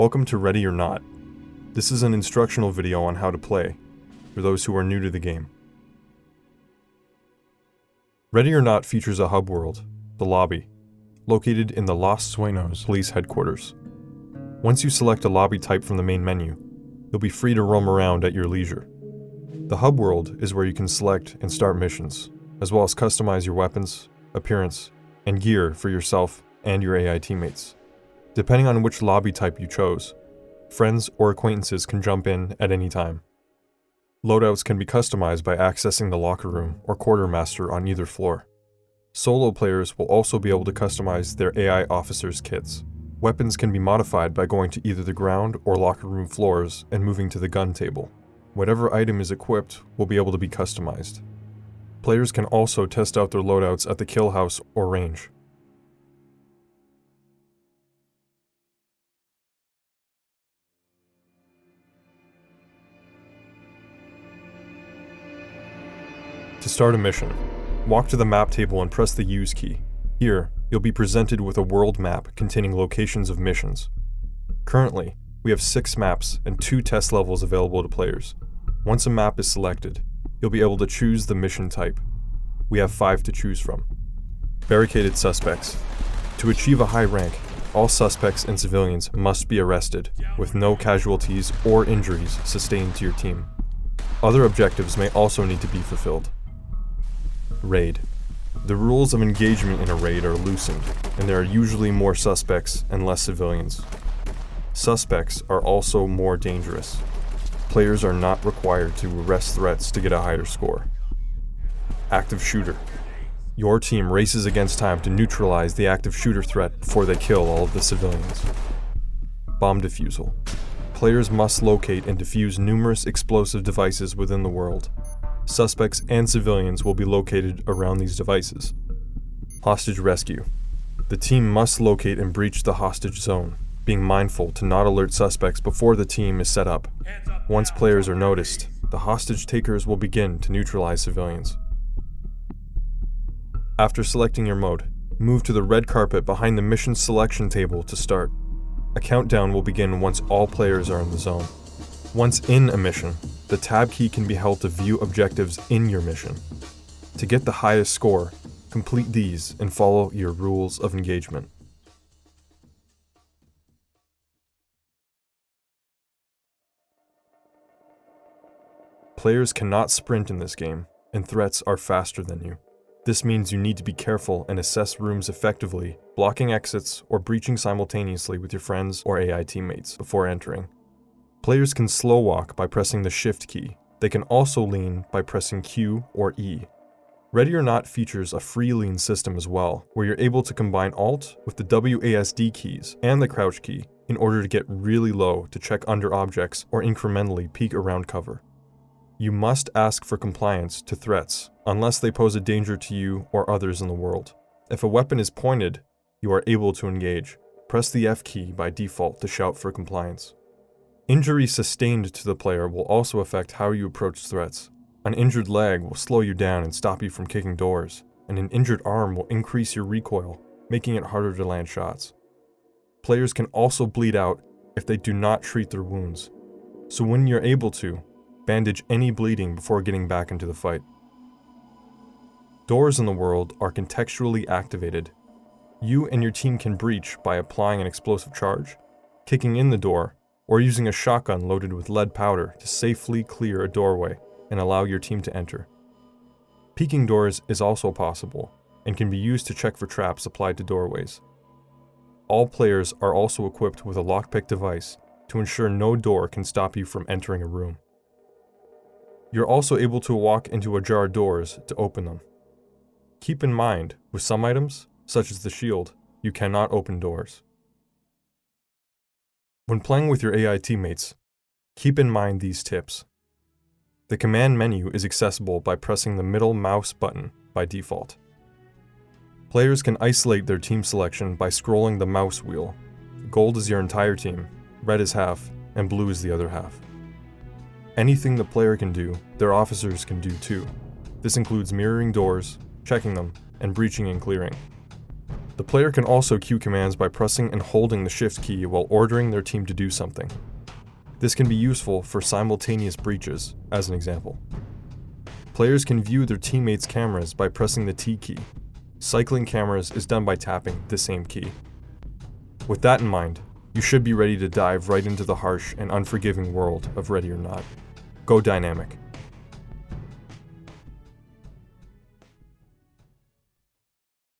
Welcome to Ready or Not. This is an instructional video on how to play, for those who are new to the game. Ready or Not features a hub world, the lobby, located in the Los Suenos police headquarters. Once you select a lobby type from the main menu, you'll be free to roam around at your leisure. The hub world is where you can select and start missions, as well as customize your weapons, appearance, and gear for yourself and your AI teammates. Depending on which lobby type you chose, friends or acquaintances can jump in at any time. Loadouts can be customized by accessing the locker room or quartermaster on either floor. Solo players will also be able to customize their AI officers' kits. Weapons can be modified by going to either the ground or locker room floors and moving to the gun table. Whatever item is equipped will be able to be customized. Players can also test out their loadouts at the kill house or range. To start a mission, walk to the map table and press the Use key. Here, you'll be presented with a world map containing locations of missions. Currently, we have 6 maps and 2 test levels available to players. Once a map is selected, you'll be able to choose the mission type. We have 5 to choose from. Barricaded suspects. To achieve a high rank, all suspects and civilians must be arrested, with no casualties or injuries sustained to your team. Other objectives may also need to be fulfilled. Raid. The rules of engagement in a raid are loosened, and there are usually more suspects and less civilians. Suspects are also more dangerous. Players are not required to arrest threats to get a higher score. Active shooter. Your team races against time to neutralize the active shooter threat before they kill all of the civilians. Bomb defusal. Players must locate and defuse numerous explosive devices within the world. Suspects and civilians will be located around these devices. Hostage rescue. The team must locate and breach the hostage zone, being mindful to not alert suspects before the team is set up. Once players are noticed, the hostage takers will begin to neutralize civilians. After selecting your mode, move to the red carpet behind the mission selection table to start. A countdown will begin once all players are in the zone. Once in a mission, the tab key can be held to view objectives in your mission. To get the highest score, complete these and follow your rules of engagement. Players cannot sprint in this game, and threats are faster than you. This means you need to be careful and assess rooms effectively, blocking exits or breaching simultaneously with your friends or AI teammates before entering. Players can slow walk by pressing the Shift key. They can also lean by pressing Q or E. Ready or Not features a free lean system as well, where you're able to combine Alt with the WASD keys and the crouch key in order to get really low to check under objects or incrementally peek around cover. You must ask for compliance to threats unless they pose a danger to you or others in the world. If a weapon is pointed, you are able to engage. Press the F key by default to shout for compliance. Injury sustained to the player will also affect how you approach threats. An injured leg will slow you down and stop you from kicking doors, and an injured arm will increase your recoil, making it harder to land shots. Players can also bleed out if they do not treat their wounds, so when you're able to, bandage any bleeding before getting back into the fight. Doors in the world are contextually activated. You and your team can breach by applying an explosive charge, kicking in the door, or using a shotgun loaded with lead powder to safely clear a doorway and allow your team to enter. Peeking doors is also possible, and can be used to check for traps applied to doorways. All players are also equipped with a lockpick device to ensure no door can stop you from entering a room. You're also able to walk into ajar doors to open them. Keep in mind, with some items, such as the shield, you cannot open doors. When playing with your AI teammates, keep in mind these tips. The command menu is accessible by pressing the middle mouse button by default. Players can isolate their team selection by scrolling the mouse wheel. Gold is your entire team, red is half, and blue is the other half. Anything the player can do, their officers can do too. This includes mirroring doors, checking them, and breaching and clearing. The player can also queue commands by pressing and holding the Shift key while ordering their team to do something. This can be useful for simultaneous breaches, as an example. Players can view their teammates' cameras by pressing the T key. Cycling cameras is done by tapping the same key. With that in mind, you should be ready to dive right into the harsh and unforgiving world of Ready or Not. Go dynamic.